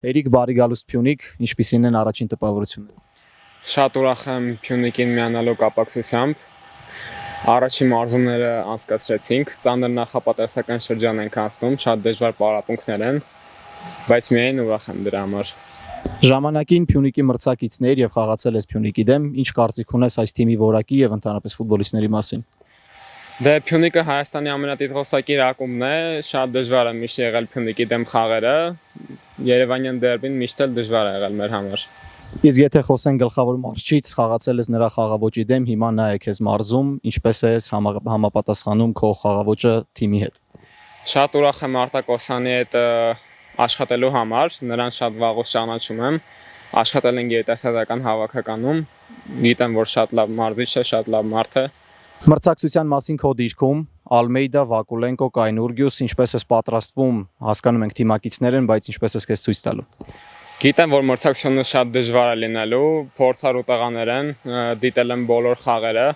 Երիկ բարի գալուստ Փյունիկ, ինչպիսին են առաջին տպավորությունները։ Շատ ուրախ եմ Փյունիկին միանալու կապակցությամբ։ Առաջին մարզումները անցկացրեցինք, ծանր նախապատրաստական շրջան ենք անցնում, շատ դժվար պարապմունքներ են, բայց միայն ուրախ եմ դրա համար։ Ժամանակին Փյունիկի մրցակիցներ եւ խաղացել ես Փյունիկի դեմ, ինչ կարծիք ունես այս թիմի որակի եւ ընդհանրապես ֆուտբոլիստների մասին։ Դե Փյունիկը Հայաստանի ամենատիտղոսակիր ակումբն է, շատ դժվար է միշտ եղել Փյունիկի դեմ խաղերը, Երևանյան դերբին միշտ էլ դժվար է եղել մեր համար։ Իսկ եթե խոսենք գլխավոր մարզչից, խաղացել ես նրա խաղաոճի դեմ, հիմա նա է քեզ մարզում, ինչպես է համապատասխանում քո խաղաոճը թիմի հետ։ Շատ ուրախ եմ Արտակ Օսյանի հետ աշխատելու համար, նրան շատ վաղուց ճանաչում եմ, աշխատել ենք երիտասարդական հավաքականում, գիտեմ, որ շատ լավ մարզիչ է, շատ լավ մարդ է։ Մրցակցության մասին քո դիրքում Ալմեյդա, Վակուլենկո, Կայնուրգյուս, ինչպես ես պատրաստվում, հասկանում ենք թիմակիցներ են, բայց ինչպես ես քեզ ցույց տալու։ Գիտեմ, որ մրցակցությունը շատ դժվար է լինելու, փորձառու տղաներ են, դիտել եմ բոլոր խաղերը,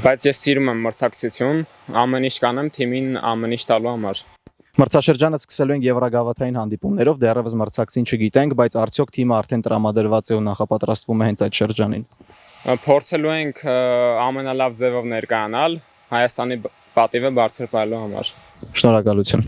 բայց ես սիրում եմ մրցակցություն, ամեն ինչ կանեմ թիմին ամեն ինչ տալու համար։ Մրցաշրջանը սկսելու ենք Եվրագավաթային հանդիպումներով, դեռևս մրցակցին չգիտենք, բայց արդյոք թիմը արդեն տրամադրված է ու նախապատրաստվում է հենց այդ շրջանին։ Փորձելու ենք ամենալավ ձևով ներկայանալ Հայաստանի պատիվը բարձր պահելու համար։ Շնորհակալություն։